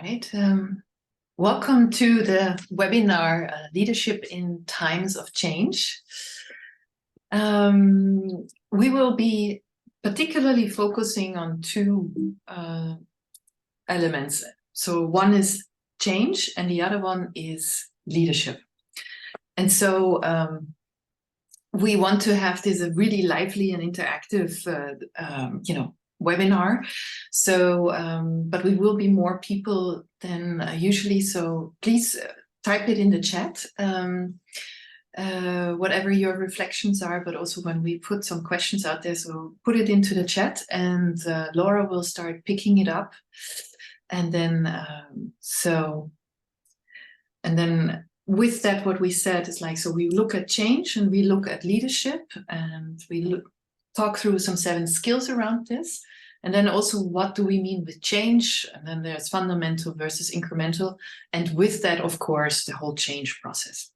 right. Welcome to the webinar, Leadership in Times of Change. We will be particularly focusing on two elements. So one is change and the other one is leadership. And so we want to have this a really lively and interactive, webinar. So, but we will be more people than usually. So please type it in the chat, whatever your reflections are, but also when we put some questions out there, so put it into the chat and Laura will start picking it up. And then, with that, what we said is like, so we look at change and we look at leadership and we talk through some 7 skills around this. And then also, what do we mean with change? And then there's fundamental versus incremental. And with that, of course, the whole change process.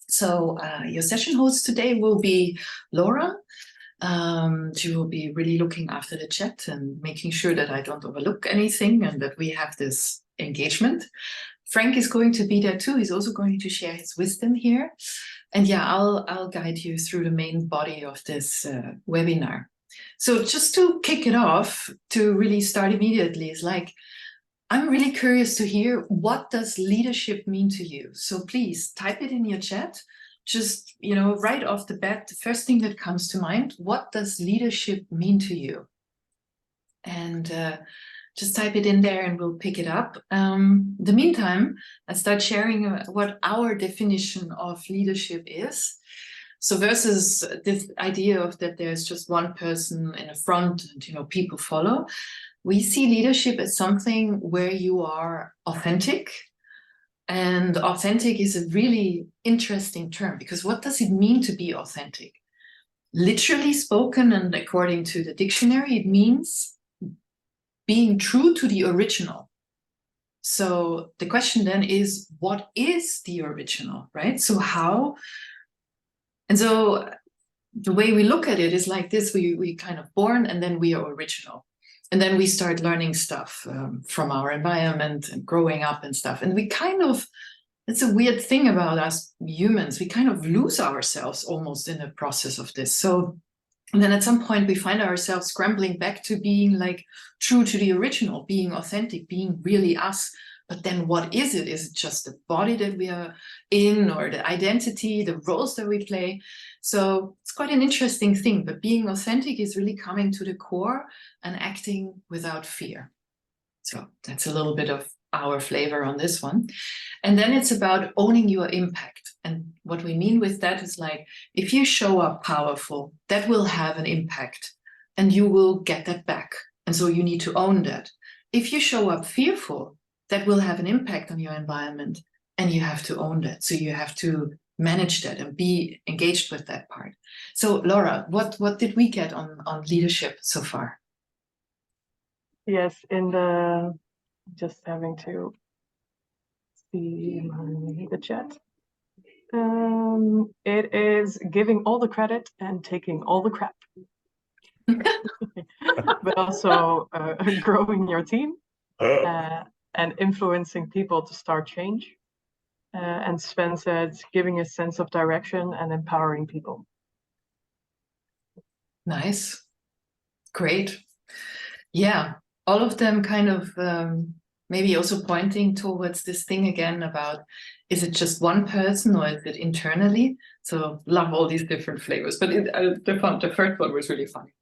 So your session host today will be Laura. She will be really looking after the chat and making sure that I don't overlook anything and that we have this engagement. Frank is going to be there too. He's also going to share his wisdom here. And yeah, I'll guide you through the main body of this webinar. So just to kick it off, to really start immediately, is like, I'm really curious to hear, what does leadership mean to you? So please type it in your chat. Just, right off the bat, the first thing that comes to mind, what does leadership mean to you? And just type it in there and we'll pick it up. In the meantime, I start sharing what our definition of leadership is. So versus this idea of that there's just one person in the front and people follow, we see leadership as something where you are authentic. And authentic is a really interesting term, because what does it mean to be authentic? Literally spoken, and according to the dictionary, it means being true to the original. So the question then is, what is the original, right? So how? And so the way we look at it is like this: we kind of born, and then we are original. And then we start learning stuff from our environment and growing up and stuff. And we it's a weird thing about us humans. We kind of lose ourselves almost in the process of this. So, and then at some point we find ourselves scrambling back to being like true to the original, being authentic, being really us. But then what is it? Is it just the body that we are in, or the identity, the roles that we play? So it's quite an interesting thing, but being authentic is really coming to the core and acting without fear. So that's a little bit of our flavor on this one. And then it's about owning your impact. And what we mean with that is like, if you show up powerful, that will have an impact and you will get that back. And so you need to own that. If you show up fearful, that will have an impact on your environment and you have to own that. So you have to manage that and be engaged with that part. So Laura, what did we get on leadership so far? Yes, just having to see the chat. It is giving all the credit and taking all the crap. But also growing your team and influencing people to start change. And Sven said, giving a sense of direction and empowering people. Nice. Great. Yeah, all of them kind of maybe also pointing towards this thing again about, is it just one person or is it internally? So love all these different flavors, but the first one was really funny.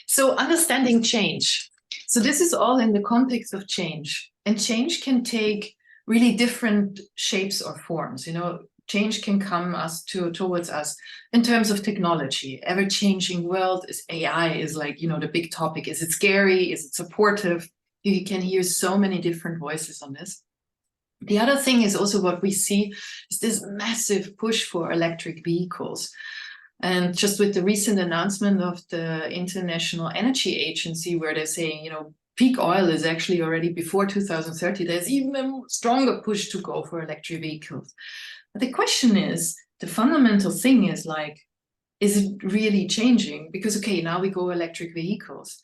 So understanding change. So this is all in the context of change, and change can take really different shapes or forms. Change can come towards us in terms of technology. Ever-changing world is AI is like, the big topic. Is it scary? Is it supportive? You can hear so many different voices on this. The other thing is also what we see is this massive push for electric vehicles. And just with the recent announcement of the International Energy Agency, where they're saying, peak oil is actually already before 2030, there's even a stronger push to go for electric vehicles. But the question is, the fundamental thing is like, is it really changing? Because, okay, now we go electric vehicles.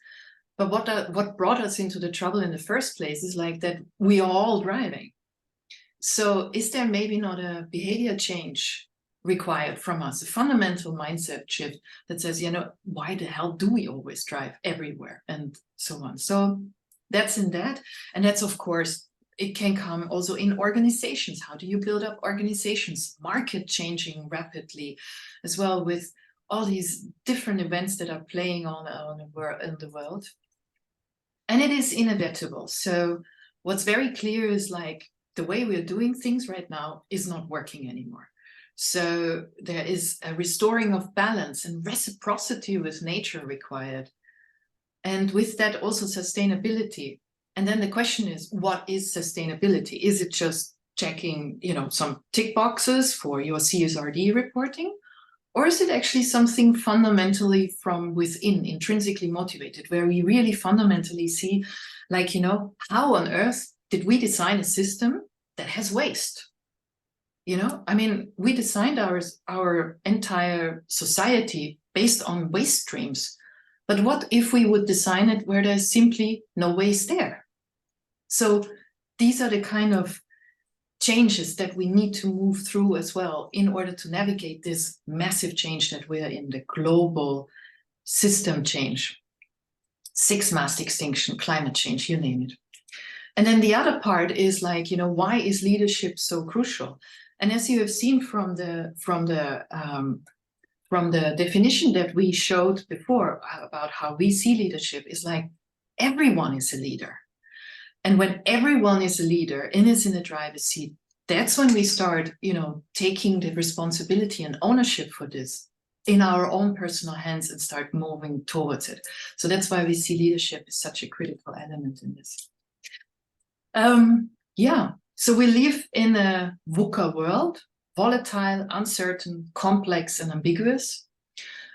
But what brought us into the trouble in the first place is like that we are all driving. So is there maybe not a behavior change required from us, a fundamental mindset shift that says, you know, why the hell do we always drive everywhere and so on? So that's in that. And that's, of course, it can come also in organizations. How do you build up organizations? Market changing rapidly as well, with all these different events that are playing on in the world. And it is inevitable. So what's very clear is like the way we're doing things right now is not working anymore. So there is a restoring of balance and reciprocity with nature required. And with that also sustainability. And then the question is, what is sustainability? Is it just checking, you know, some tick boxes for your CSRD reporting? Or is it actually something fundamentally from within, intrinsically motivated, where we really fundamentally see, like, you know, how on earth did we design a system that has waste? You know, I mean, we designed our entire society based on waste streams. But what if we would design it where there's simply no waste there? So these are the kind of changes that we need to move through as well in order to navigate this massive change that we're in, the global system change, sixth mass extinction, climate change, you name it. And then the other part is like, you know, why is leadership so crucial? And as you have seen from the definition that we showed before about how we see leadership, is like everyone is a leader. And when everyone is a leader and is in the driver's seat, that's when we start, you know, taking the responsibility and ownership for this in our own personal hands and start moving towards it. So that's why we see leadership as such a critical element in this. Yeah, so we live in a VUCA world, volatile, uncertain, complex, and ambiguous.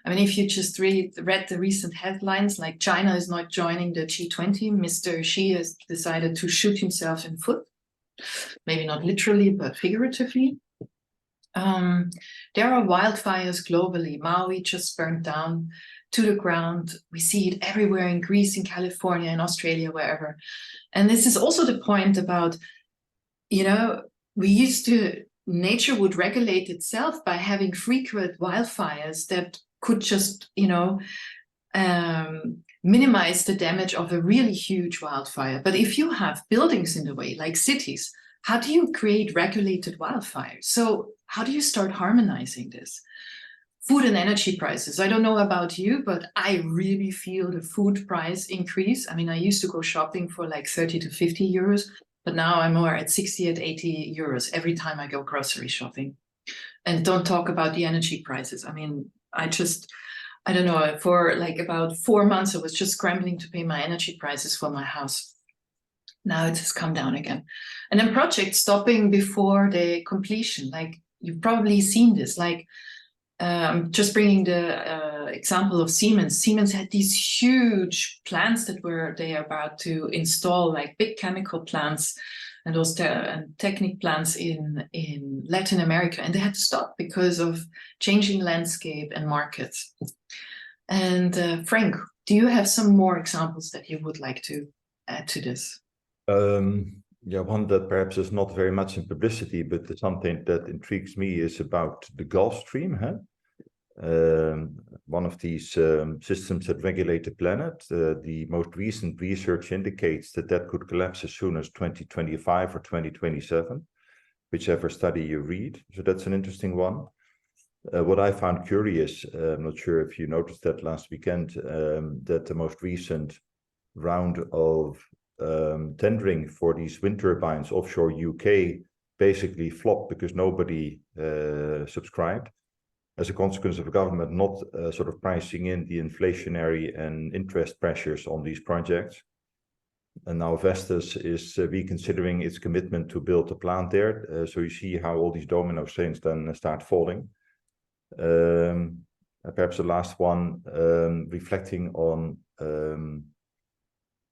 I mean, if you just read the recent headlines, like China is not joining the G20, Mr. Xi has decided to shoot himself in the foot, maybe not literally, but figuratively. There are wildfires globally. Maui just burned down to the ground. We see it everywhere in Greece, in California, in Australia, wherever. And this is also the point about, you know, nature would regulate itself by having frequent wildfires that could just, you know, minimize the damage of a really huge wildfire. But if you have buildings in the way, like cities, how do you create regulated wildfires? So how do you start harmonizing this? Food and energy prices. I don't know about you, but I really feel the food price increase. I mean, I used to go shopping for like 30 to 50 euros, but now I'm more at 60 and 80 euros every time I go grocery shopping. And don't talk about the energy prices. I mean, I don't know, for like about 4 months, I was just scrambling to pay my energy prices for my house. Now it has come down again. And then projects stopping before the completion. Like you've probably seen this, like just bringing the example of Siemens. Siemens had these huge plants that they are about to install, like big chemical plants and those Technic plants in Latin America. And they had to stop because of changing landscape and markets. And Frank, do you have some more examples that you would like to add to this? Yeah, one that perhaps is not very much in publicity, but something that intrigues me is about the Gulf Stream. One of these systems that regulate the planet. The most recent research indicates that could collapse as soon as 2025 or 2027, whichever study you read. So that's an interesting one. What I found curious, I'm not sure if you noticed that last weekend, that the most recent round of tendering for these wind turbines offshore UK basically flopped because nobody subscribed, as a consequence of the government not sort of pricing in the inflationary and interest pressures on these projects. And now Vestas is reconsidering its commitment to build a plant there. So you see how all these domino things then start falling. Perhaps the last one, reflecting on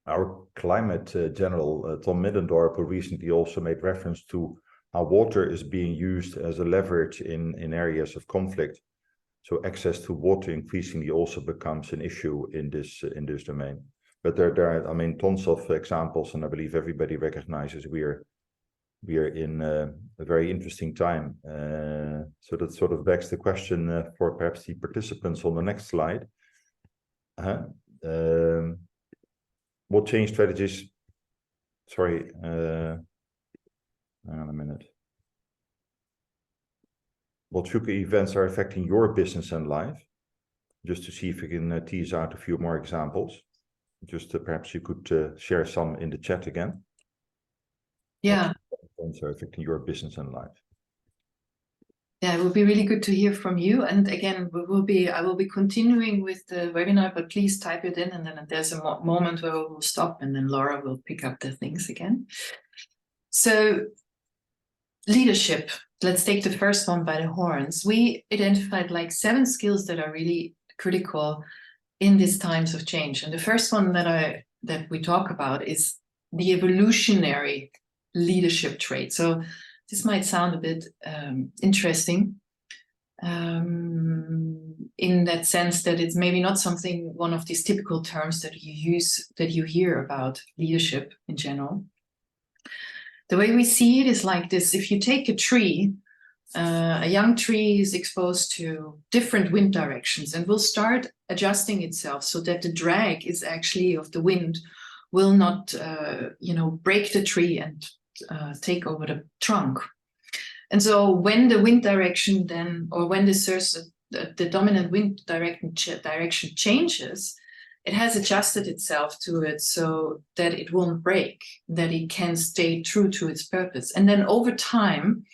our climate general, Tom Middendorp, who recently also made reference to how water is being used as a leverage in areas of conflict. So access to water increasingly also becomes an issue in this domain. But there are, I mean, tons of examples, and I believe everybody recognizes we are in a very interesting time. So that sort of begs the question for perhaps the participants on the next slide. What change strategies? Sorry, hang on a minute. What future events are affecting your business and life? Just to see if we can tease out a few more examples. Just perhaps you could share some in the chat again. Yeah. What events are affecting your business and life? Yeah, it would be really good to hear from you. And again, I will be continuing with the webinar, but please type it in, and then there's a moment where we will stop, and then Laura will pick up the things again. So leadership, let's take the first one by the horns. We identified like 7 skills that are really critical in these times of change. And the first one that we talk about is the evolutionary leadership trait. So this might sound a bit interesting in that sense that it's maybe not something, one of these typical terms that you hear about leadership in general. The way we see it is like this: if you take a tree, a young tree is exposed to different wind directions and will start adjusting itself so that the drag is actually of the wind will not, break the tree and take over the trunk. And so when the wind direction then, or when the dominant wind direction changes, it has adjusted itself to it so that it won't break, that it can stay true to its purpose. And then over time,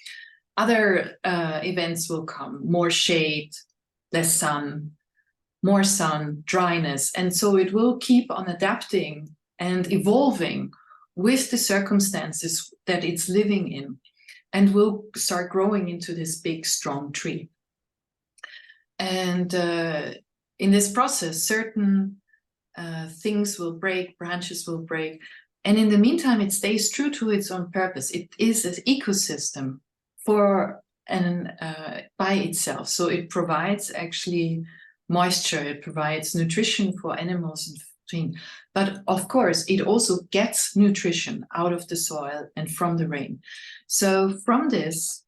other events will come: more shade, less sun, more sun, dryness. And so it will keep on adapting and evolving with the circumstances that it's living in, and will start growing into this big, strong tree. And in this process, certain things will break, branches will break. And in the meantime, it stays true to its own purpose. It is an ecosystem by itself. So it provides actually moisture, it provides nutrition for animals and between. But of course, it also gets nutrition out of the soil and from the rain. So from this,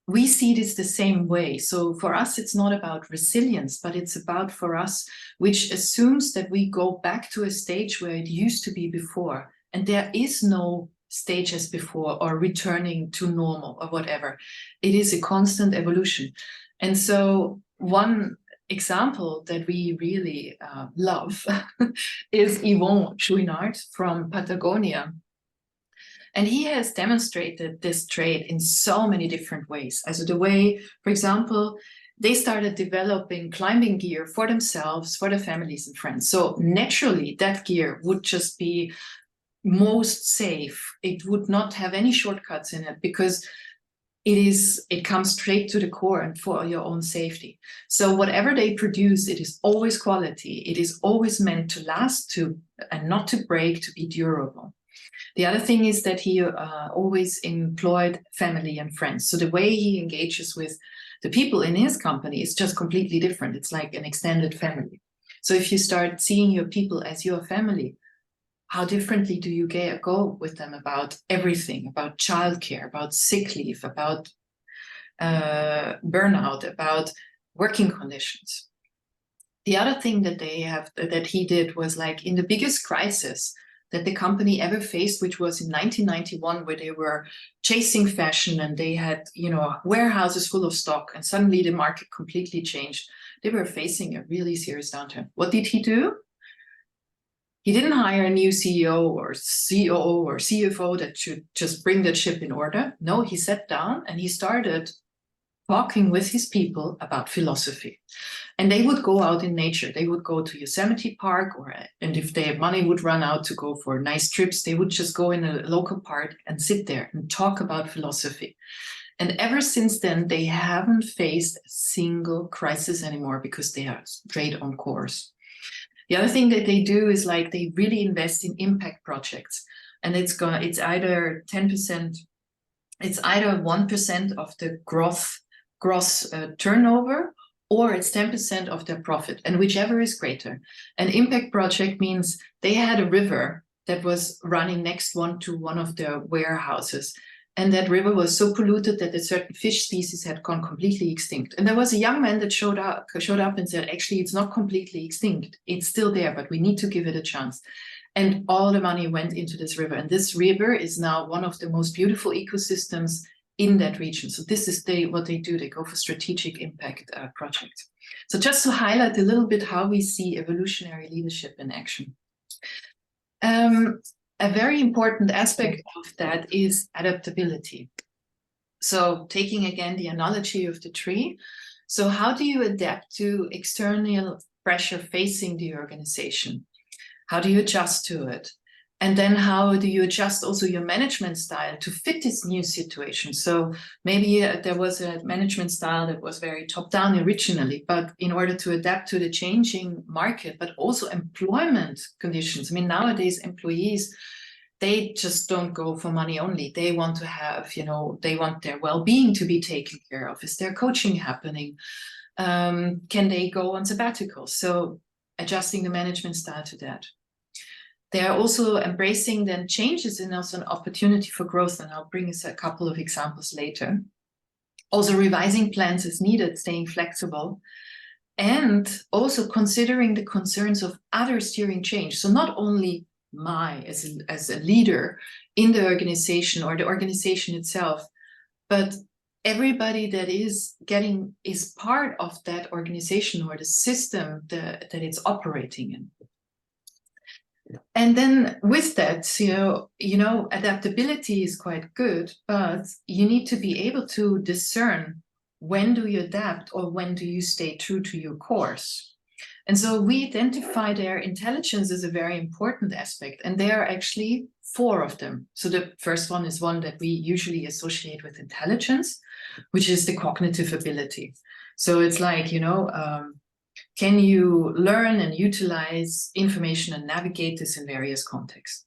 we see this the same way. So for us, it's not about resilience, but it's about, for us, which assumes that we go back to a stage where it used to be before. And there is no stage as before, or returning to normal, or whatever. It is a constant evolution. And so one example that we really love is Yvon Chouinard from Patagonia. And he has demonstrated this trait in so many different ways. As the way, for example, they started developing climbing gear for themselves, for their families and friends. So naturally, that gear would just be most safe. It would not have any shortcuts in it, because it comes straight to the core and for your own safety. So whatever they produce, it is always quality. It is always meant to last, and not to break, to be durable. The other thing is that he always employed family and friends. So the way he engages with the people in his company is just completely different. It's like an extended family. So if you start seeing your people as your family, how differently do you go with them about everything, about childcare, about sick leave, about burnout, about working conditions? The other thing that he did was, like, in the biggest crisis that the company ever faced, which was in 1991, where they were chasing fashion and they had, warehouses full of stock, and suddenly the market completely changed. They were facing a really serious downturn. What did he do? He didn't hire a new CEO or COO or CFO that should just bring that ship in order. No, he sat down and he started talking with his people about philosophy. And they would go out in nature. They would go to Yosemite Park, and if their money would run out to go for nice trips, they would just go in a local park and sit there and talk about philosophy. And ever since then, they haven't faced a single crisis anymore, because they are straight on course. The other thing that they do is, like, they really invest in impact projects, and it's either 10%, it's either 1% of the gross turnover, or it's 10% of their profit, and whichever is greater. An impact project means they had a river that was running next to one of their warehouses. And that river was so polluted that a certain fish species had gone completely extinct. And there was a young man that showed up and said, actually, it's not completely extinct. It's still there, but we need to give it a chance. And all the money went into this river. And this river is now one of the most beautiful ecosystems in that region. So this is what they do. They go for strategic impact projects. So just to highlight a little bit how we see evolutionary leadership in action. A very important aspect of that is adaptability. So taking again the analogy of the tree. So how do you adapt to external pressure facing the organization? How do you adjust to it? And then how do you adjust also your management style to fit this new situation? So maybe there was a management style that was very top-down originally, but in order to adapt to the changing market, but also employment conditions. I mean, nowadays employees, they just don't go for money only. They want to have, they want their well-being to be taken care of. Is there coaching happening? Can they go on sabbaticals? So adjusting the management style to that. They are also embracing then changes and also an opportunity for growth. And I'll bring us a couple of examples later. Also revising plans as needed, staying flexible, and also considering the concerns of others during change. So not only as a leader in the organization or the organization itself, but everybody that is part of that organization or the system that it's operating in. And then with that, adaptability is quite good, but you need to be able to discern when do you adapt or when do you stay true to your course. And so we identify their intelligence as a very important aspect, and there are actually 4 of them. So the first one is one that we usually associate with intelligence, which is the cognitive ability. So it's like, can you learn and utilize information and navigate this in various contexts?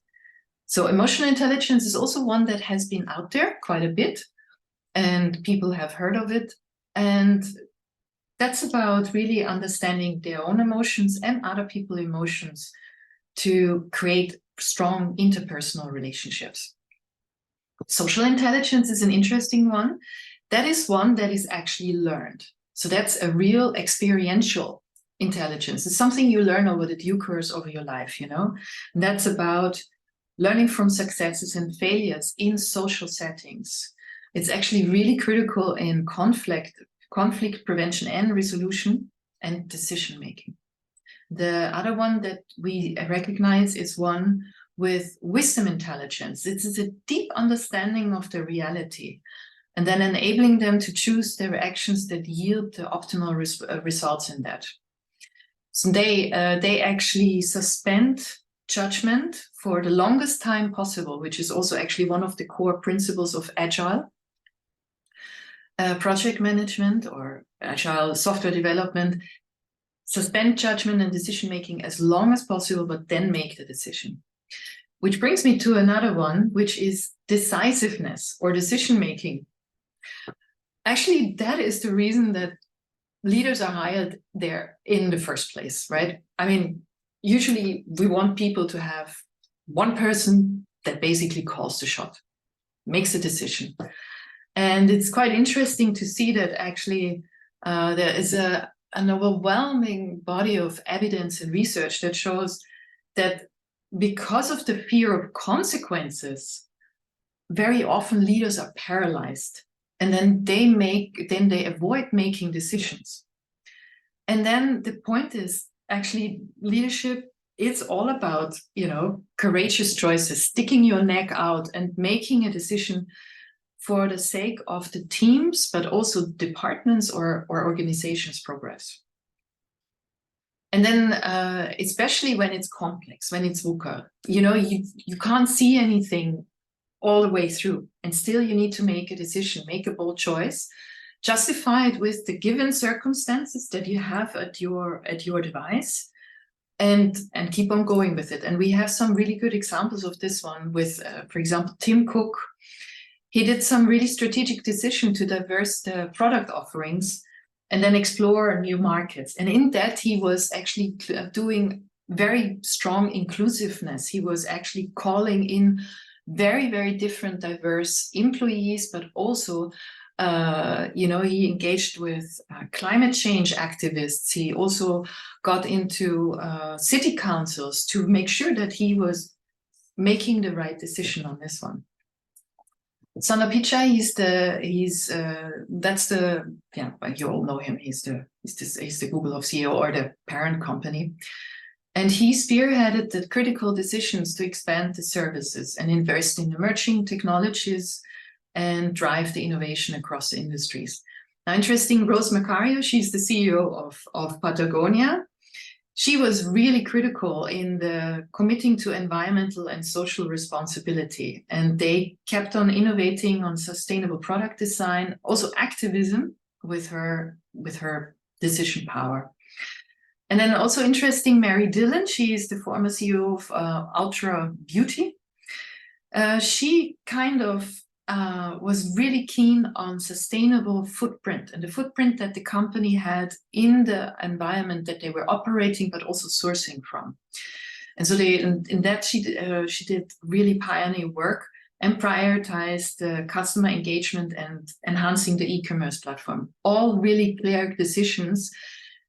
So emotional intelligence is also one that has been out there quite a bit, and people have heard of it. And that's about really understanding their own emotions and other people's emotions to create strong interpersonal relationships. Social intelligence is an interesting one. That is one that is actually learned. So that's a real experiential intelligence. It's something you learn over the due course of your life, And that's about learning from successes and failures in social settings. It's actually really critical in conflict prevention and resolution and decision making. The other one that we recognize is one with wisdom intelligence. It is a deep understanding of the reality and then enabling them to choose their actions that yield the optimal results in that. So they actually suspend judgment for the longest time possible, which is also actually one of the core principles of agile project management or agile software development. Suspend judgment and decision making as long as possible, but then make the decision. Which brings me to another one, which is decisiveness or decision making. Actually, that is the reason that leaders are hired there in the first place, right? I mean, usually we want people to have one person that basically calls the shot, makes a decision. And it's quite interesting to see that actually there is an overwhelming body of evidence and research that shows that because of the fear of consequences, very often leaders are paralyzed, and then they avoid making decisions. And then the point is actually leadership, it's all about, courageous choices, sticking your neck out and making a decision for the sake of the teams, but also departments or organizations' progress. And then, especially when it's complex, when it's VUCA, you can't see anything all the way through, and still you need to make a decision, make a bold choice, justified with the given circumstances that you have at your device, and keep on going with it. And we have some really good examples of this one with, for example, Tim Cook. He did some really strategic decision to diverse the product offerings and then explore new markets. And in that, he was actually doing very strong inclusiveness. He was actually calling in very, very different, diverse employees, but also, he engaged with climate change activists. He also got into city councils to make sure that he was making the right decision on this one. Sundar Pichai, you all know him. He's the Google of CEO, or the parent company. And he spearheaded the critical decisions to expand the services and invest in emerging technologies and drive the innovation across the industries. Now, interesting, Rose Macario, she's the CEO of Patagonia. She was really critical in the committing to environmental and social responsibility. And they kept on innovating on sustainable product design, also activism with her decision power. And then also interesting, Mary Dillon, she is the former CEO of Ultra Beauty. She kind of was really keen on sustainable footprint, and the footprint that the company had in the environment that they were operating, but also sourcing from. And so in that she did really pioneer work and prioritized the customer engagement and enhancing the e-commerce platform. All really clear decisions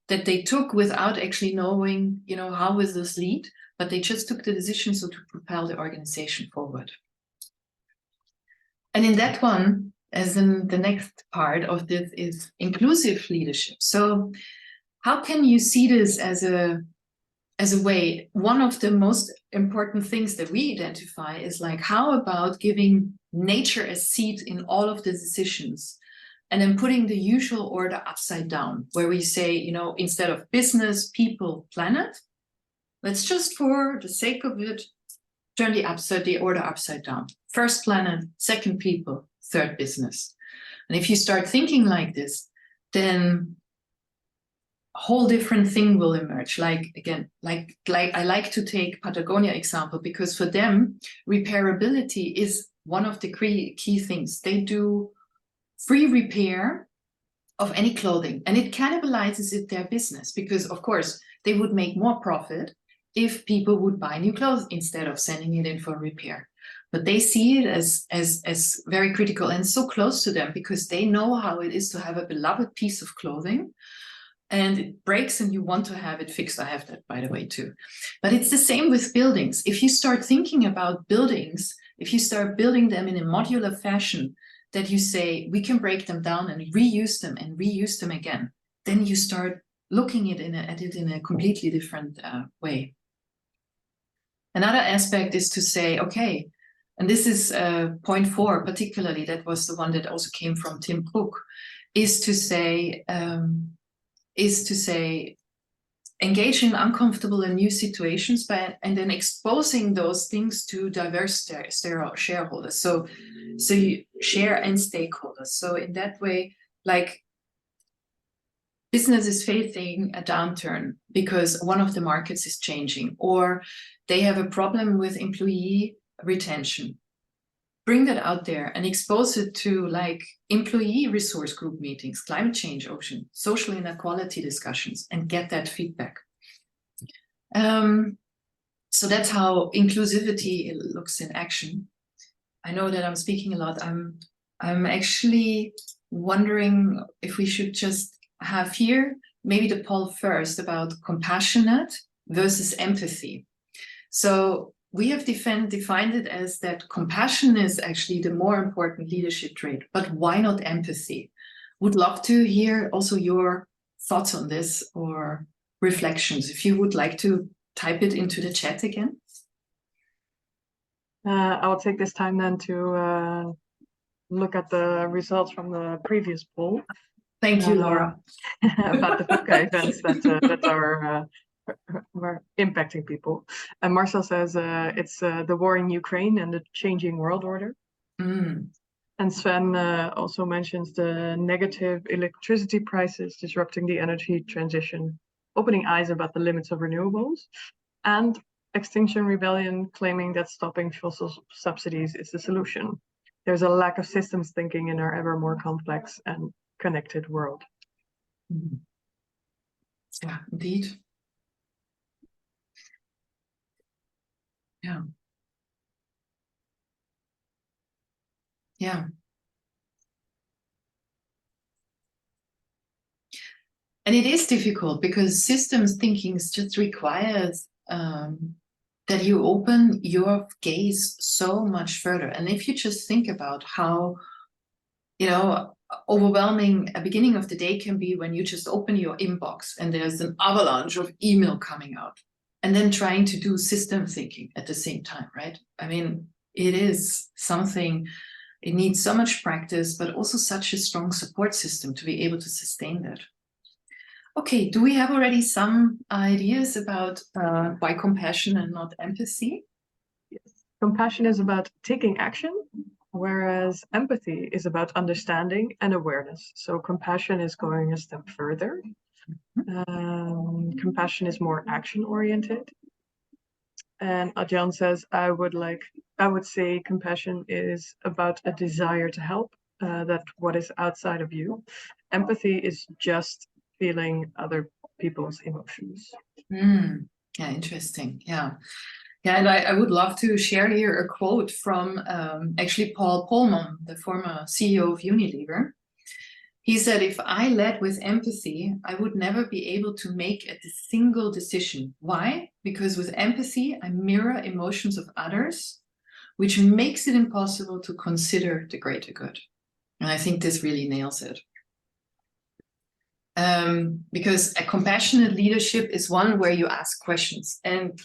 that they took without actually knowing, how will this lead, but they just took the decision to propel the organization forward. And in that one, as in the next part of this, is inclusive leadership. So how can you see this as a way? One of the most important things that we identify is like, how about giving nature a seat in all of the decisions, and then putting the usual order upside down, where we say, instead of business, people, planet, let's just, for the sake of it, turn the order upside down. First planet, second people, third business. And if you start thinking like this, then a whole different thing will emerge. Like I like to take Patagonia example, because for them, repairability is one of the key things. They do free repair of any clothing, and it cannibalizes their business, because of course they would make more profit if people would buy new clothes instead of sending it in for repair. But they see it as very critical and so close to them, because they know how it is to have a beloved piece of clothing and it breaks and you want to have it fixed. I have that, by the way, too. But it's the same with buildings. If you start thinking about buildings, if you start building them in a modular fashion, that you say, we can break them down and reuse them again, then you start looking at it in a completely different way. Another aspect is to say, okay, and this is point 4 particularly, that was the one that also came from Tim Cook, is to say, engage in uncomfortable and new situations, and then exposing those things to diverse shareholders. So you share and stakeholders. So in that way, like, business is facing a downturn because one of the markets is changing, or they have a problem with employee retention. Bring that out there and expose it to like employee resource group meetings, climate change, ocean, social inequality discussions, and get that feedback. So that's how inclusivity looks in action. I know that I'm speaking a lot. I'm actually wondering if we should just have here maybe the poll first about compassionate versus empathy. So we have defined it as that compassion is actually the more important leadership trait, but why not empathy? Would love to hear also your thoughts on this or reflections. If you would like to type it into the chat again. I will take this time then to look at the results from the previous poll. Thank you, Laura. About the VUCA events that are impacting people. And Marcel says it's the war in Ukraine and the changing world order. And Sven also mentions the negative electricity prices disrupting the energy transition, opening eyes about the limits of renewables, and Extinction Rebellion claiming that stopping fossil subsidies is the solution. There's a lack of systems thinking in our ever more complex and connected world. Mhm. Yeah, indeed. Yeah. Yeah. And it is difficult because systems thinking just requires that you open your gaze so much further. And if you just think about how, overwhelming a beginning of the day can be when you just open your inbox and there's an avalanche of email coming out, and then trying to do system thinking at the same time, right? I mean, it is something, it needs so much practice, but also such a strong support system to be able to sustain that. Okay, do we have already some ideas about why compassion and not empathy? Yes. Compassion is about taking action, whereas empathy is about understanding and awareness. So compassion is going a step further. Compassion is more action-oriented. And Adjan says, I would say compassion is about a desire to help, that what is outside of you. Empathy is just feeling other people's emotions. Yeah, interesting. Yeah. Yeah, and I would love to share here a quote from actually Paul Polman, the former CEO of Unilever. He said, if I led with empathy, I would never be able to make a single decision. Why? Because with empathy, I mirror emotions of others, which makes it impossible to consider the greater good. And I think this really nails it. Because a compassionate leadership is one where you ask questions. And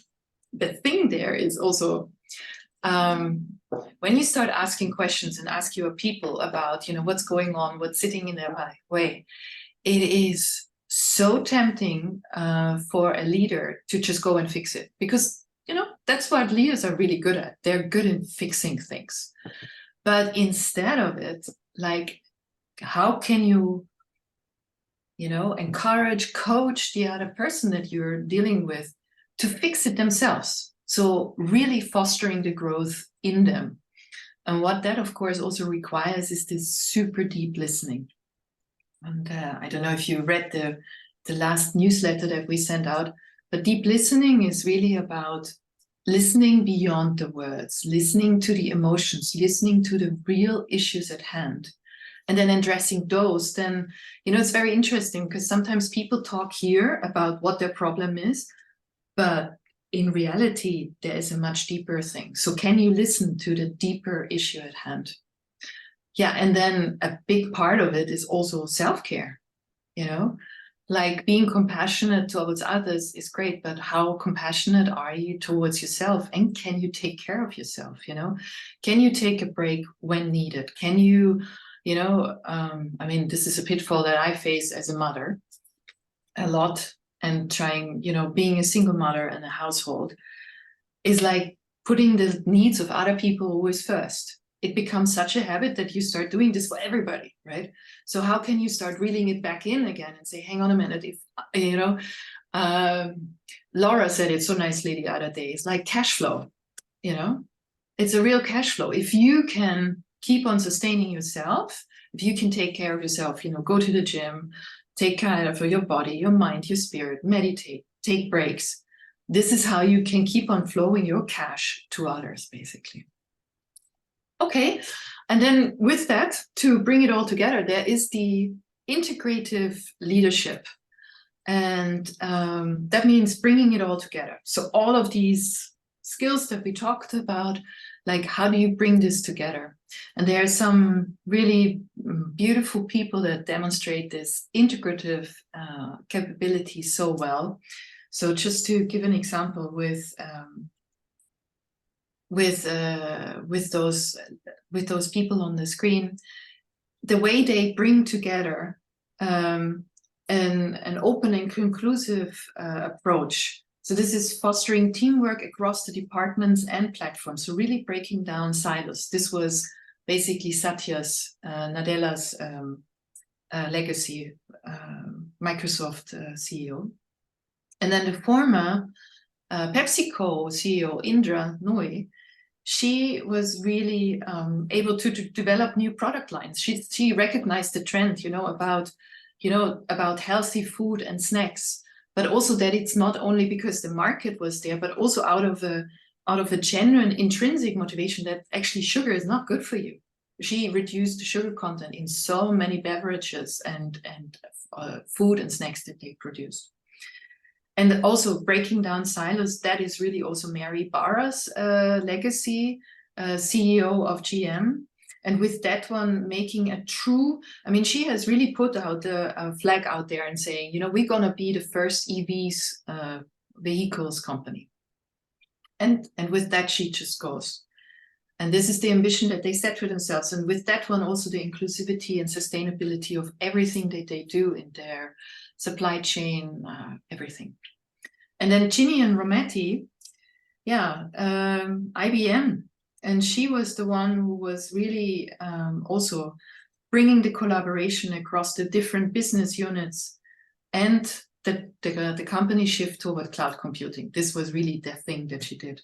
the thing there is also, when you start asking questions and ask your people about, what's going on, what's sitting in their way, it is so tempting for a leader to just go and fix it. Because, that's what leaders are really good at. They're good in fixing things. But instead of it, like, how can you, encourage, coach the other person that you're dealing with to fix it themselves? So really fostering the growth in them. And what that, of course, also requires is this super deep listening. And I don't know if you read the last newsletter that we sent out, but deep listening is really about listening beyond the words, listening to the emotions, listening to the real issues at hand, and then addressing those. Then, it's very interesting because sometimes people talk here about what their problem is, but in reality, there is a much deeper thing. So can you listen to the deeper issue at hand? Yeah, and then a big part of it is also self-care, like being compassionate towards others is great, but how compassionate are you towards yourself? And can you take care of yourself? Can you take a break when needed? Can you, this is a pitfall that I face as a mother a lot, and trying, being a single mother in a household is like putting the needs of other people always first. It becomes such a habit that you start doing this for everybody, right? So how can you start reeling it back in again and say, hang on a minute, if, Laura said it so nicely the other day, it's like cash flow, it's a real cash flow. If you can keep on sustaining yourself, if you can take care of yourself, go to the gym, take care of your body, your mind, your spirit, meditate, take breaks. This is how you can keep on flowing your cash to others, basically. Okay, and then with that, to bring it all together, there is the integrative leadership. And that means bringing it all together. So all of these skills that we talked about, like how do you bring this together? And there are some really beautiful people that demonstrate this integrative capability so well. So just to give an example with those people on the screen, the way they bring together an open and conclusive approach. So this is fostering teamwork across the departments and platforms. So really breaking down silos. This was basically Satya's, Nadella's legacy, Microsoft CEO. And then the former PepsiCo CEO, Indra Nooyi, she was really able to develop new product lines. She recognized the trend, about you know, about healthy food and snacks, but also that it's not only because the market was there, but also out of a genuine intrinsic motivation that actually sugar is not good for you. She reduced the sugar content in so many beverages and food and snacks that they produced. And also breaking down silos, that is really also Mary Barra's legacy, CEO of GM. And with that one, making a true, I mean, she has really put out the flag out there and saying, you know, we're going to be the first EVs vehicles company. And with that, she just goes. And this is the ambition that they set for themselves. And with that one, also the inclusivity and sustainability of everything that they do in their supply chain, everything. And then Gillian Rometty, IBM. And she was the one who was really also bringing the collaboration across the different business units and the company shift toward cloud computing. This was really the thing that she did,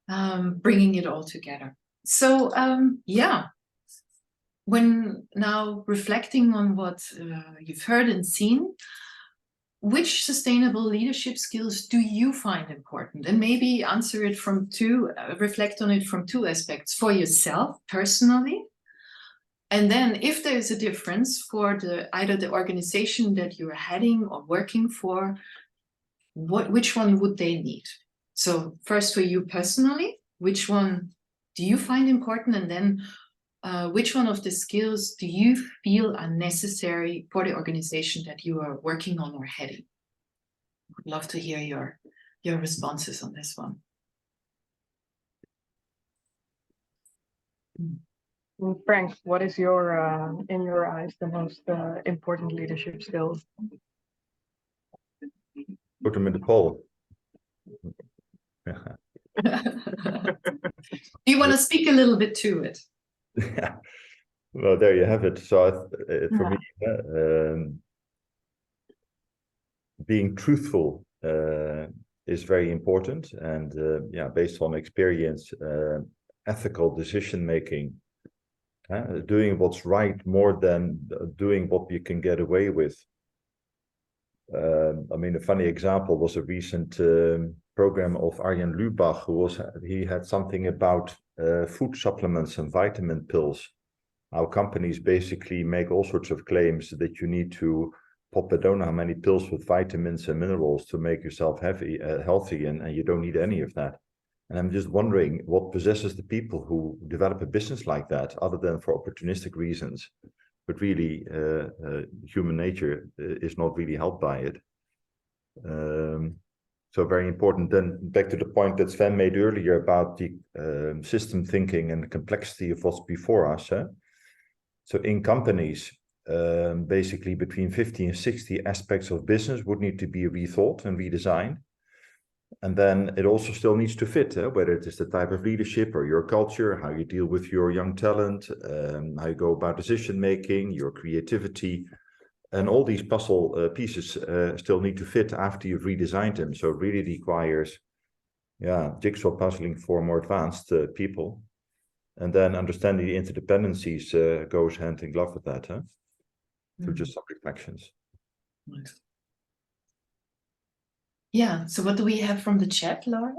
bringing it all together. So, when now reflecting on what you've heard and seen, which sustainable leadership skills do you find important? And maybe answer it from reflect on it from two aspects: for yourself personally, and then if there's a difference for either the organization that you're heading or working for, which one would they need? So first for you personally, which one do you find important? And then which one of the skills do you feel are necessary for the organization that you are working on or heading? Would love to hear your responses on this one. Frank, what is your, in your eyes, the most important leadership skills? Put them in the poll. Do you want to speak a little bit to it? Yeah. Well, there you have it. So for me, being truthful is very important, and based on experience, ethical decision making, doing what's right more than doing what you can get away with. I mean, a funny example was a recent program of Arjen Lubach, he had something about food supplements and vitamin pills. How companies basically make all sorts of claims that you need to pop, I don't know how many pills with vitamins and minerals to make yourself healthy, and you don't need any of that. And I'm just wondering what possesses the people who develop a business like that, other than for opportunistic reasons. But really, human nature is not really helped by it. So very important. Then back to the point that Sven made earlier about the system thinking and the complexity of what's before us. So in companies, basically between 50 and 60 aspects of business would need to be rethought and redesigned. And then it also still needs to fit, whether it is the type of leadership or your culture, how you deal with your young talent, how you go about decision making, your creativity, and all these puzzle pieces still need to fit after you've redesigned them. So it really requires, jigsaw puzzling for more advanced people. And then understanding the interdependencies goes hand in glove with that. So just some reflections. Nice. Yeah, so what do we have from the chat, Laura?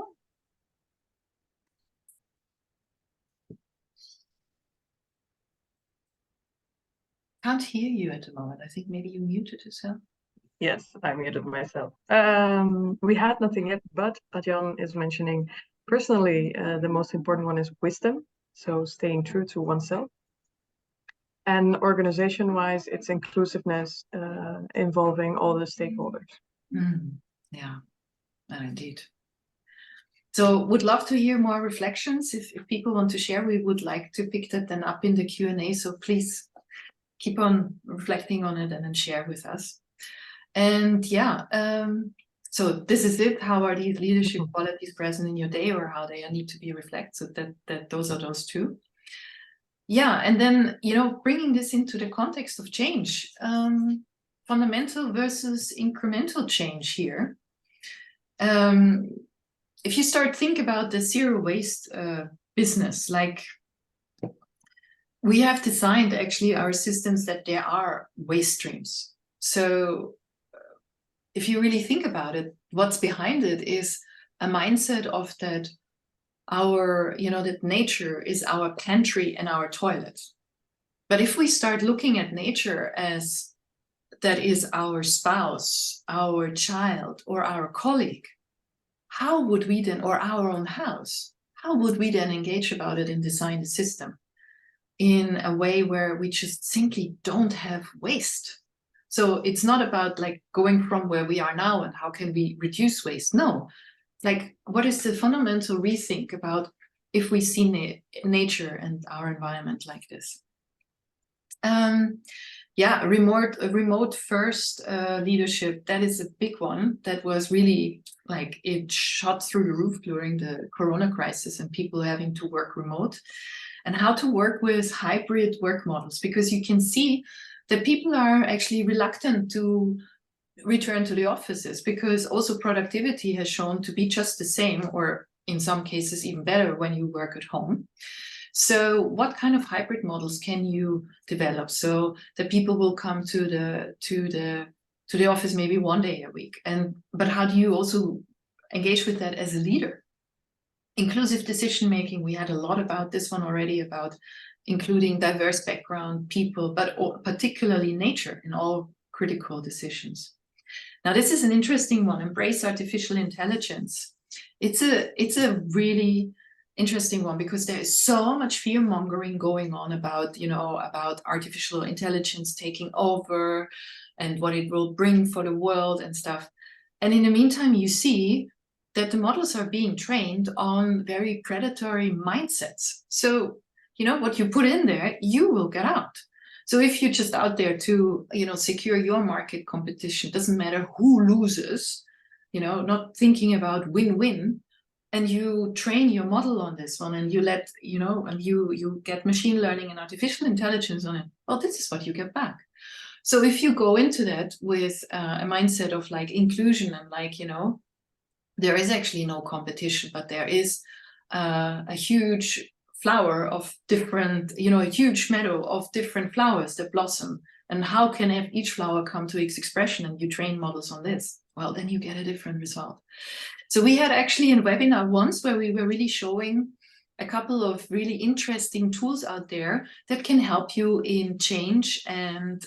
Can't hear you at the moment. I think maybe you muted yourself. Yes, I muted myself. We had nothing yet, but Adjan is mentioning personally, the most important one is wisdom. So staying true to oneself. And organization-wise, it's inclusiveness, involving all the stakeholders. Yeah, indeed. So would love to hear more reflections. If people want to share, we would like to pick that then up in the Q&A. So please keep on reflecting on it and then share with us. And so this is it. How are these leadership qualities present in your day, or how they need to be reflected? So that those are those two. Yeah, and then, bringing this into the context of change, fundamental versus incremental change here. If you start think about the zero waste business, like we have designed actually our systems that there are waste streams. So if you really think about it, what's behind it is a mindset of that that nature is our pantry and our toilet. But if we start looking at nature as that is our spouse, our child, or our colleague, how would we then, or our own house, how would we then engage about it and design the system in a way where we just simply don't have waste? So it's not about like going from where we are now and how can we reduce waste. No, like what is the fundamental rethink about if we see nature and our environment like this? Remote first leadership, that is a big one that was really like it shot through the roof during the Corona crisis and people having to work remote, and how to work with hybrid work models, because you can see that people are actually reluctant to return to the offices because also productivity has shown to be just the same, or in some cases even better when you work at home. So what kind of hybrid models can you develop so that people will come to the office maybe 1 day a week? But how do you also engage with that as a leader? Inclusive decision making, we had a lot about this one already, about including diverse background people, but particularly nature in all critical decisions. Now, this is an interesting one. Embrace artificial intelligence. It's a really interesting one because there is so much fear mongering going on about artificial intelligence taking over and what it will bring for the world and stuff. And in the meantime, you see that the models are being trained on very predatory mindsets. So, what you put in there, you will get out. So if you're just out there to, secure your market competition, doesn't matter who loses, not thinking about win-win, and you train your model on this one and you let, and you get machine learning and artificial intelligence on it, well, this is what you get back. So if you go into that with a mindset of like inclusion and like, there is actually no competition, but there is a huge flower of different, a huge meadow of different flowers that blossom. And how can each flower come to its expression? And you train models on this. Well, then you get a different result. So we had actually a webinar once where we were really showing a couple of really interesting tools out there that can help you in change and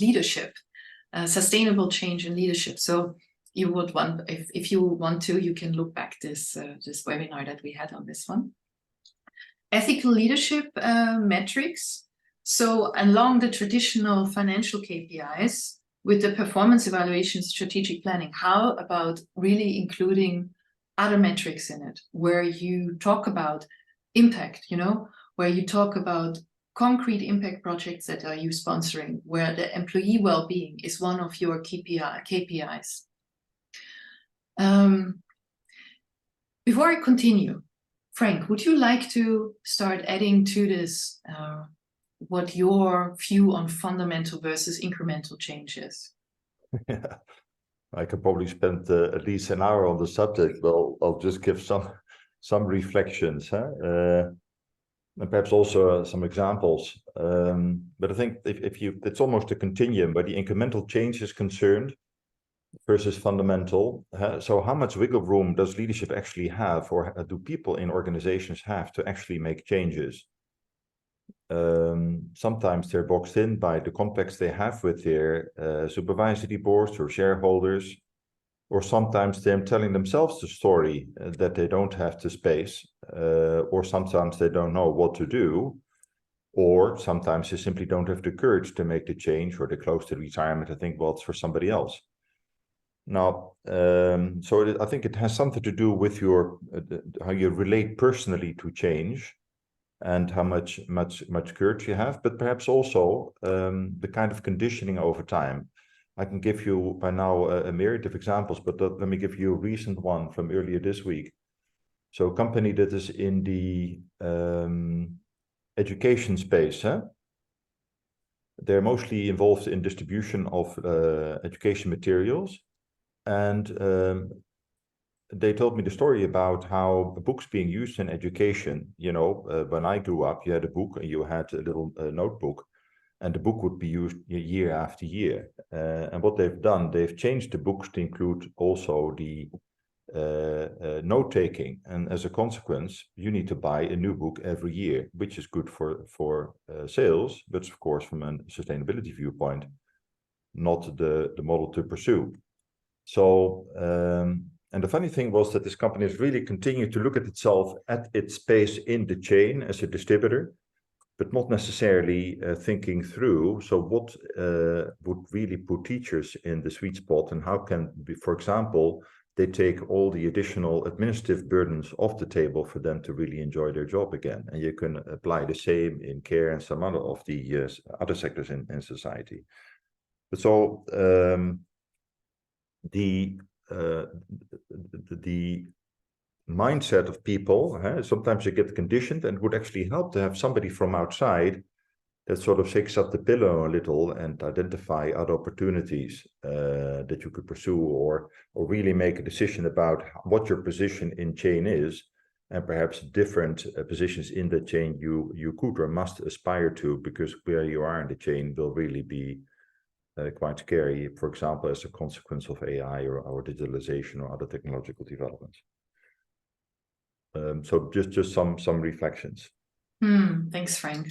leadership, sustainable change and leadership. So you would want, if you want to, you can look back this webinar that we had on this one. Ethical leadership metrics. So along the traditional financial KPIs, with the performance evaluation, strategic planning, how about really including other metrics in it, where you talk about impact, where you talk about concrete impact projects that are you sponsoring, where the employee well-being is one of your KPIs. Before I continue, Frank, would you like to start adding to this what your view on fundamental versus incremental change is? Yeah, I could probably spend at least an hour on the subject. Well, I'll just give some reflections, and perhaps also some examples. But I think if it's almost a continuum where the incremental change is concerned versus fundamental. So how much wiggle room does leadership actually have, or do people in organizations have to actually make changes? Sometimes they're boxed in by the complex they have with their supervisory boards or shareholders, or sometimes they're telling themselves the story that they don't have the space, or sometimes they don't know what to do, or sometimes they simply don't have the courage to make the change, or they're close to retirement and think, well, it's for somebody else. Now, I think it has something to do with your how you relate personally to change, and how much courage you have, but perhaps also the kind of conditioning over time. I can give you by now a myriad of examples, but let me give you a recent one from earlier this week. So a company that is in the education space, they're mostly involved in distribution of education materials. And they told me the story about how books being used in education, when I grew up, you had a book and you had a little notebook. and the book would be used year after year. And what they've done, they've changed the books to include also the note-taking, and as a consequence, you need to buy a new book every year, which is good for sales, but of course, from a sustainability viewpoint, not the model to pursue. So, and the funny thing was that this company has really continued to look at itself at its space in the chain as a distributor, but not necessarily thinking through, so what would really put teachers in the sweet spot, and how can, for example, they take all the additional administrative burdens off the table for them to really enjoy their job again. And you can apply the same in care and some other of the other sectors in society. But so the mindset of people, sometimes you get conditioned, and would actually help to have somebody from outside that sort of shakes up the pillow a little and identify other opportunities that you could pursue, or really make a decision about what your position in chain is, and perhaps different positions in the chain you could or must aspire to, because where you are in the chain will really be quite scary, for example, as a consequence of AI or digitalization or other technological developments. So just some reflections. Thanks, Frank.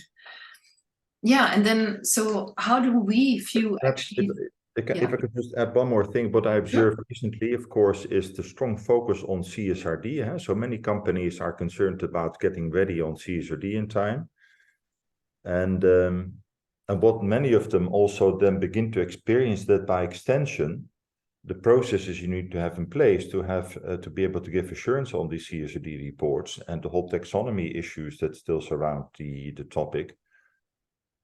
Yeah, and then, so how do we view actually... If I could just add one more thing, what I observed recently, of course, is the strong focus on CSRD. So many companies are concerned about getting ready on CSRD in time. And what many of them also then begin to experience, that by extension, the processes you need to have in place to have to be able to give assurance on these CSRD reports and the whole taxonomy issues that still surround the topic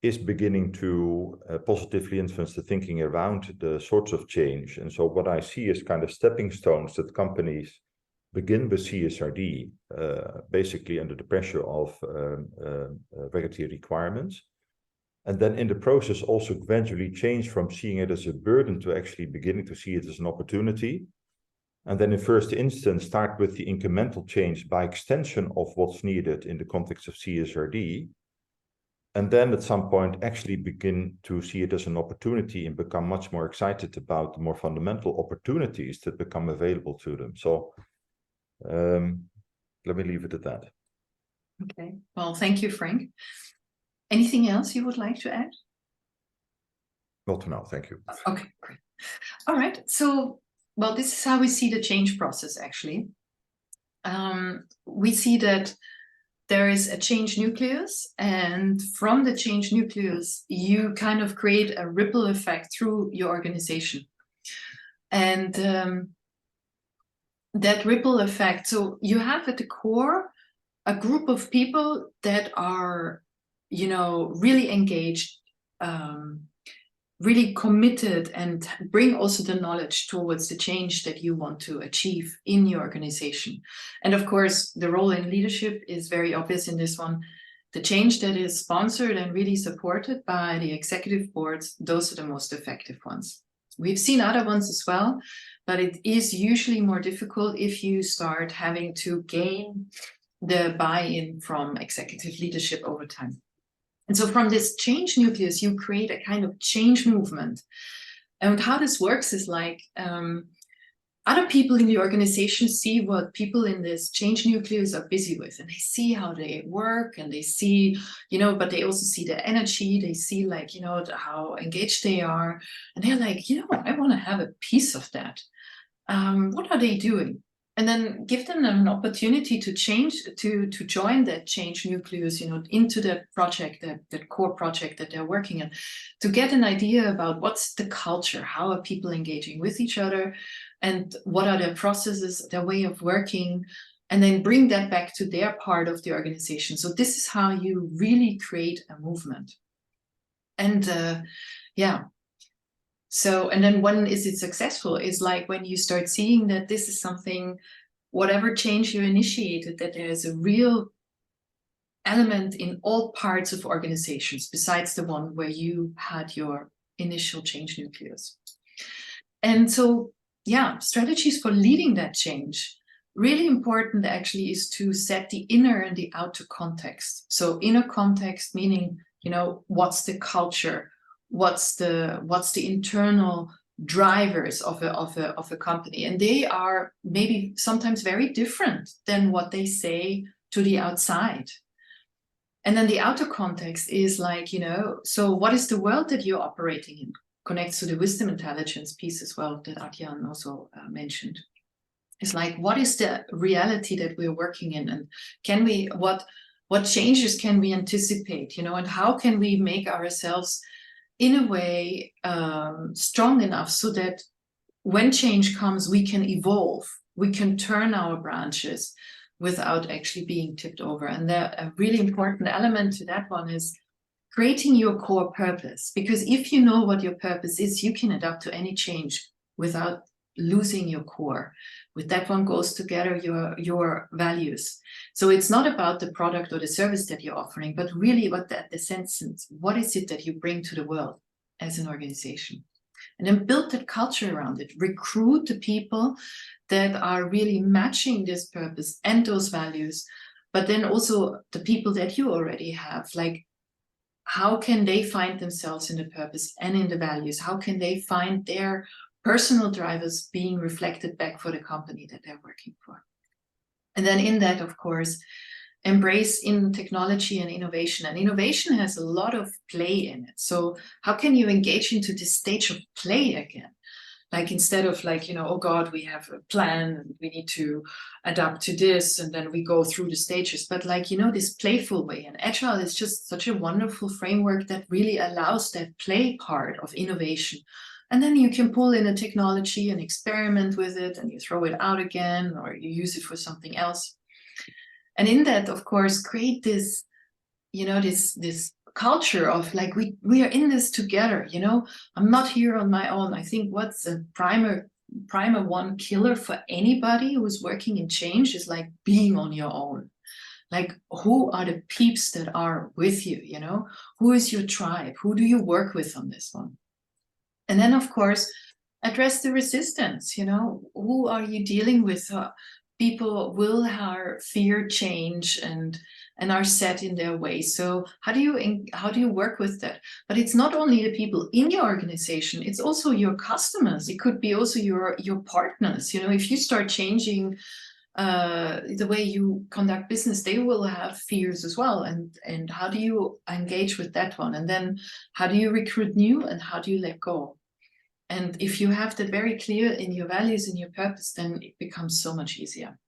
is beginning to positively influence the thinking around the sorts of change. And so what I see is kind of stepping stones that companies begin with CSRD, basically under the pressure of regulatory requirements. And then in the process also gradually change from seeing it as a burden to actually beginning to see it as an opportunity. And then in first instance, start with the incremental change by extension of what's needed in the context of CSRD. And then at some point actually begin to see it as an opportunity and become much more excited about the more fundamental opportunities that become available to them. So let me leave it at that. Okay, well, thank you, Frank. Anything else you would like to add? Not for now, thank you. Okay, great. All right, so, well, this is how we see the change process, actually. We see that there is a change nucleus, and from the change nucleus, you kind of create a ripple effect through your organization. And that ripple effect, so you have at the core a group of people that are, you know, really engaged, really committed, and bring also the knowledge towards the change that you want to achieve in your organization. And of course, the role in leadership is very obvious in this one. The change that is sponsored and really supported by the executive boards, those are the most effective ones. We've seen other ones as well, but it is usually more difficult if you start having to gain the buy-in from executive leadership over time. And so from this change nucleus, you create a kind of change movement. And how this works is like other people in the organization see what people in this change nucleus are busy with, and they see how they work, and they see, you know, but they also see the energy, they see like, you know, how engaged they are. And they're like, you know, I want to have a piece of that. What are they doing? And then give them an opportunity to change, to join that change nucleus, you know, into the project, that core project that they're working on, to get an idea about what's the culture, how are people engaging with each other, and what are their processes, their way of working, and then bring that back to their part of the organization. So this is how you really create a movement. And yeah. So, and then when is it successful? Is like when you start seeing that this is something, whatever change you initiated, that there is a real element in all parts of organizations, besides the one where you had your initial change nucleus. And so, yeah, strategies for leading that change. Really important actually is to set the inner and the outer context. So inner context, meaning You know, what's the culture? What's the internal drivers of a company? And they are maybe sometimes very different than what they say to the outside. And then the outer context is like, you know, so what is the world that you're operating in? Connects to the wisdom intelligence piece as well that Adrian also mentioned. It's like, what is the reality that we're working in, and can we, what changes can we anticipate, you know, and how can we make ourselves in a way strong enough so that when change comes, we can evolve, we can turn our branches without actually being tipped over. And a really important element to that one is creating your core purpose, because if you know what your purpose is, you can adapt to any change without losing your core. With that one goes together your values. So it's not about the product or the service that you're offering, but really what the sense, what is it that you bring to the world as an organization? And then build that culture around it. Recruit the people that are really matching this purpose and those values, but then also the people that you already have, like, how can they find themselves in the purpose and in the values? How can they find their personal drivers being reflected back for the company that they're working for? And then in that, of course, embrace in technology and innovation. And innovation has a lot of play in it. So how can you engage into this stage of play again? Like, instead of like, you know, oh God, we have a plan and we need to adapt to this, and then we go through the stages. But like, you know, this playful way, and Agile is just such a wonderful framework that really allows that play part of innovation. And then you can pull in a technology and experiment with it, and you throw it out again, or you use it for something else. And in that, of course, create this, you know, this culture of like, we are in this together, you know. I'm not here on my own. I think what's a primer one killer for anybody who's working in change is like being on your own. Like, who are the peeps that are with you, you know? Who is your tribe? Who do you work with on this one? And then, of course, address the resistance, you know. Who are you dealing with? People will fear change and are set in their ways. So how do you work with that? But it's not only the people in your organization, it's also your customers. It could be also your partners. You know, if you start changing the way you conduct business, they will have fears as well. And how do you engage with that one? And then how do you recruit new, and how do you let go? And if you have that very clear in your values and your purpose, then it becomes so much easier.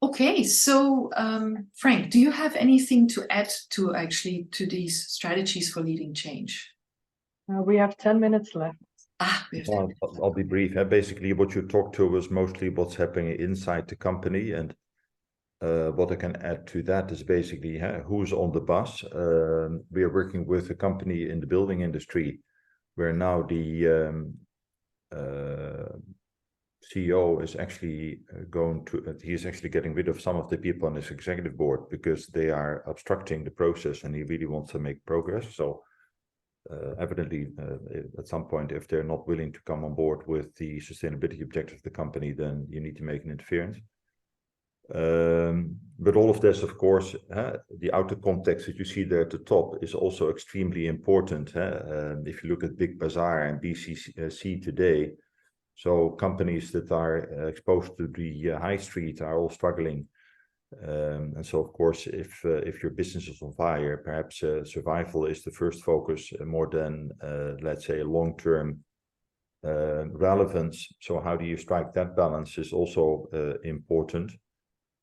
Okay, so Frank, do you have anything to add to these strategies for leading change? We have 10 minutes left. I'll be brief. Basically, what you talked to was mostly what's happening inside the company, and what I can add to that is basically who's on the bus. We are working with a company in the building industry, where now the CEO is actually he's actually getting rid of some of the people on his executive board because they are obstructing the process, and he really wants to make progress. So evidently, at some point, if they're not willing to come on board with the sustainability objectives of the company, then you need to make an interference. But all of this, of course, the outer context that you see there at the top is also extremely important. If you look at Big Bazaar and BCC today, so companies that are exposed to the high street are all struggling. And so, of course, if your business is on fire, perhaps survival is the first focus more than, let's say, long-term relevance. So how do you strike that balance is also important.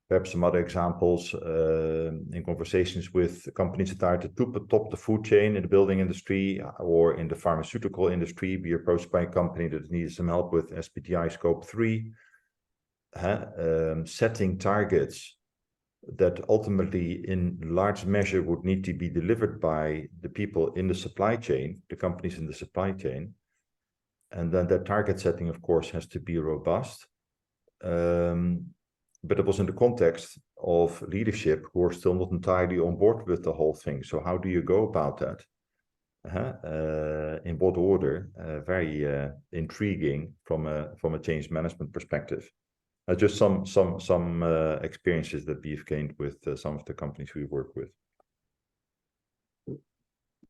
Perhaps some other examples in conversations with companies that are at the top of the food chain in the building industry or in the pharmaceutical industry. Be approached by a company that needs some help with SBTi Scope 3, setting targets that ultimately in large measure would need to be delivered by the people in the supply chain, the companies in the supply chain. And then that target setting, of course, has to be robust. But it was in the context of leadership who are still not entirely on board with the whole thing. So how do you go about that? In what order? Very intriguing from a change management perspective. Just some experiences that we've gained with some of the companies we work with.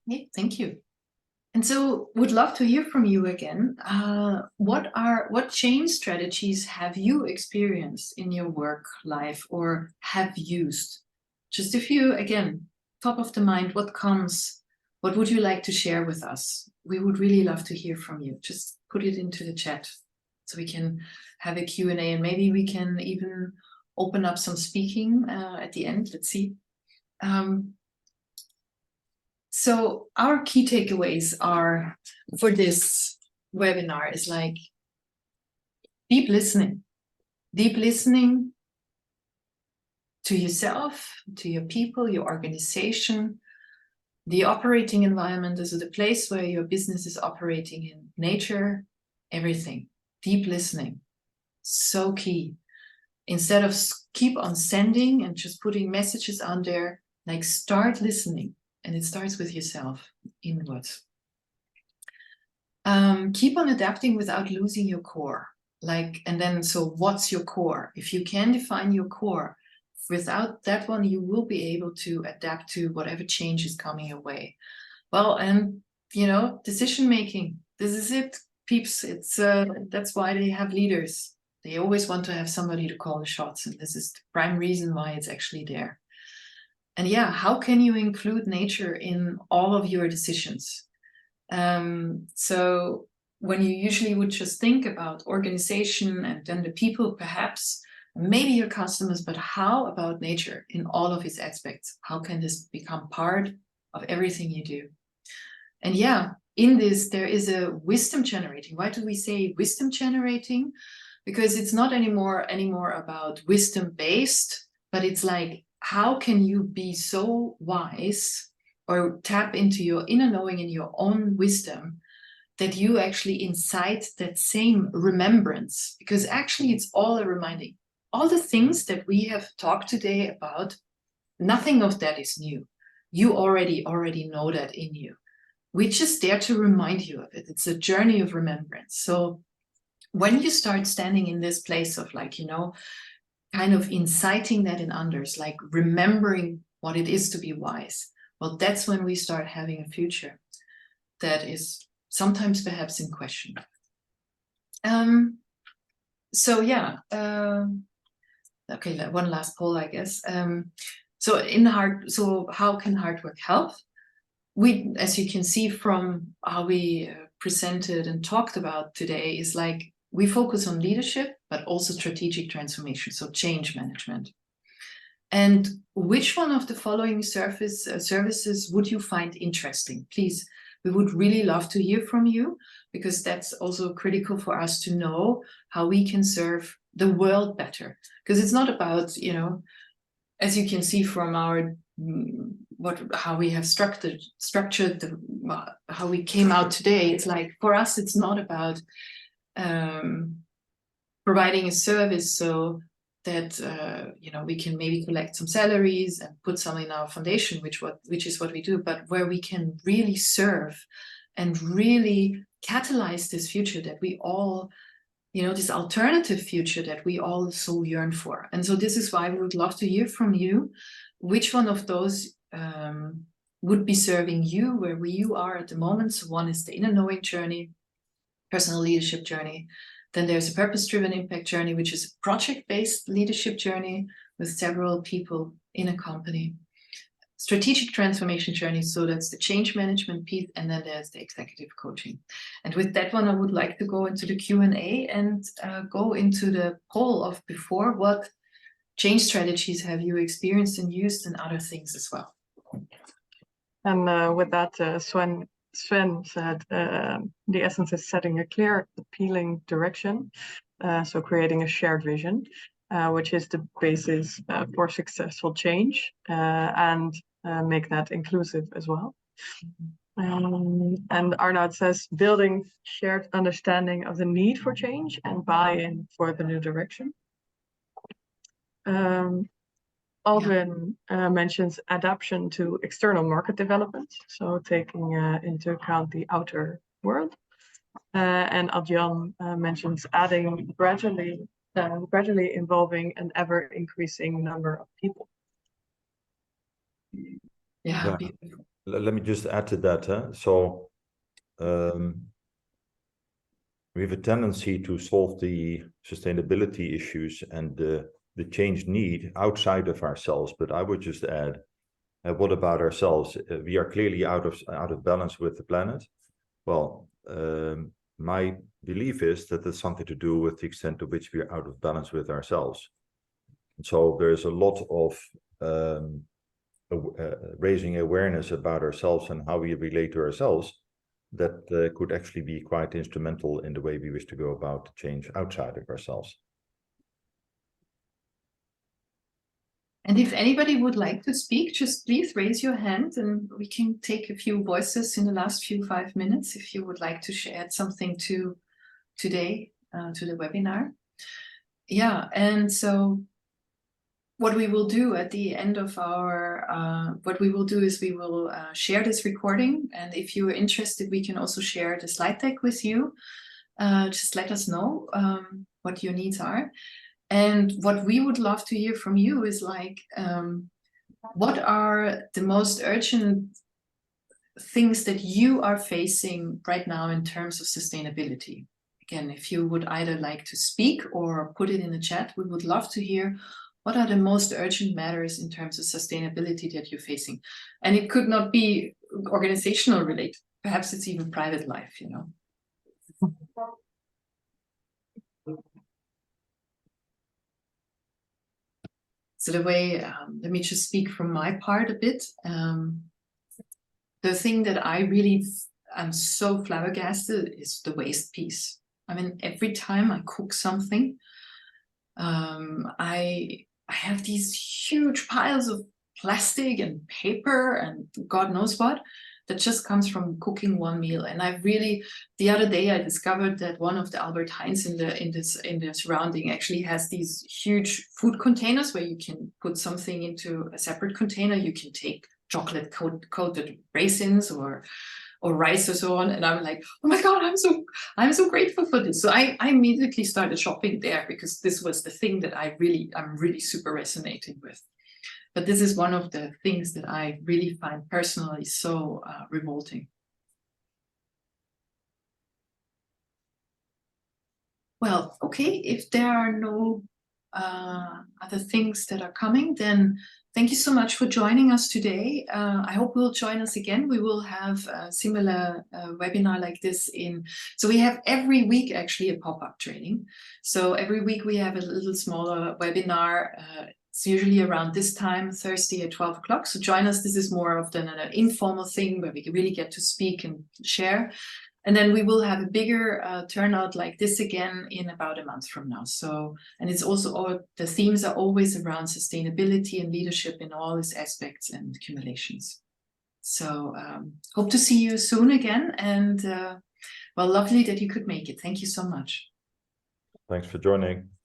Yeah, thank you. And so would love to hear from you again. What change strategies have you experienced in your work life or have used? Just a few, again, top of the mind, what would you like to share with us? We would really love to hear from you. Just put it into the chat so we can have a Q&A, and maybe we can even open up some speaking at the end. Let's see. So our key takeaways are for this webinar is like deep listening to yourself, to your people, your organization, the operating environment. This is the place where your business is operating in, nature, everything. Deep listening, so key. Instead of keep on sending and just putting messages on there, like start listening. And it starts with yourself, inwards. Keep on adapting without losing your core. So what's your core? If you can define your core, without that one, you will be able to adapt to whatever change is coming your way. Well, and decision making. This is it, peeps. It's that's why they have leaders. They always want to have somebody to call the shots, and this is the prime reason why it's actually there. And yeah, how can you include nature in all of your decisions? So when you usually would just think about organization and then the people, perhaps, maybe your customers, but how about nature in all of its aspects? How can this become part of everything you do? And yeah, in this, there is a wisdom generating. Why do we say wisdom generating? Because it's not anymore about wisdom based, but it's like, how can you be so wise or tap into your inner knowing and your own wisdom that you actually incite that same remembrance? Because actually it's all a reminding. All the things that we have talked today about, nothing of that is new. You already know that in you. We just dare to remind you of it. It's a journey of remembrance. So when you start standing in this place of kind of inciting that in others, like remembering what it is to be wise, well, that's when we start having a future that is sometimes perhaps in question. So yeah, okay, one last poll, I guess. So how can HeartWork help? We, as you can see from how we presented and talked about today, is like we focus on leadership, but also strategic transformation, so change management. And which one of the following services would you find interesting? Please, we would really love to hear from you, because that's also critical for us to know how we can serve the world better. Because it's not about, as you can see from our how we have structured how we came out today, it's like for us it's not about providing a service so that we can maybe collect some salaries and put some in our foundation, which is what we do, but where we can really serve and really catalyze this future that we all, this alternative future that we all so yearn for. And so this is why we would love to hear from you, which one of those would be serving you where you are at the moment. So one is the inner knowing journey, personal leadership journey. Then there's a purpose-driven impact journey, which is a project-based leadership journey with several people in a company. Strategic transformation journey, so that's the change management piece, and then there's the executive coaching. And with that one, I would like to go into the Q&A and go into the poll of before. What change strategies have you experienced and used, and other things as well? And with that, Sven said the essence is setting a clear, appealing direction, so creating a shared vision, which is the basis for successful change, and make that inclusive as well. And Arnoud says building shared understanding of the need for change and buy-in for the new direction. Aldrin mentions adaptation to external market development, so taking into account the outer world. And Adjan mentions adding gradually involving an ever-increasing number of people. Yeah. Let me just add to that. So we have a tendency to solve the sustainability issues and the change need outside of ourselves. But I would just add, what about ourselves? We are clearly out of balance with the planet. Well, my belief is that there's something to do with the extent to which we are out of balance with ourselves. So there's a lot of raising awareness about ourselves and how we relate to ourselves that could actually be quite instrumental in the way we wish to go about change outside of ourselves. And if anybody would like to speak, just please raise your hand and we can take a few voices in the last 5 minutes if you would like to share something to today, to the webinar. Yeah, and so what we will do at the end of our, what we will do is we will share this recording. And if you're interested, we can also share the slide deck with you. Just let us know what your needs are. And what we would love to hear from you is like, what are the most urgent things that you are facing right now in terms of sustainability? Again, if you would either like to speak or put it in the chat, we would love to hear what are the most urgent matters in terms of sustainability that you're facing. And it could not be organizational related. Perhaps it's even private life, you know. So the way, let me just speak from my part a bit. The thing that I really am so flabbergasted is the waste piece. I mean, every time I cook something, I have these huge piles of plastic and paper and God knows what that just comes from cooking one meal. And I really, the other day I discovered that one of the Albert Heijns in the surrounding actually has these huge food containers where you can put something into a separate container. You can take chocolate coated raisins or rice or so on. And I'm like, oh my God, I'm so grateful for this. So I immediately started shopping there because this was the thing that I'm really super resonating with. But this is one of the things that I really find personally so revolting. Well, okay, if there are no other things that are coming, then thank you so much for joining us today. I hope you'll join us again. We will have a similar webinar like this so we have every week actually a pop-up training. So every week we have a little smaller webinar. It's usually around this time, Thursday at 12 o'clock. So join us. This is more of an informal thing where we can really get to speak and share. And then we will have a bigger turnout like this again in about a month from now. So, and it's also, the themes are always around sustainability and leadership in all its aspects and accumulations. So hope to see you soon again. And well, lovely that you could make it. Thank you so much. Thanks for joining.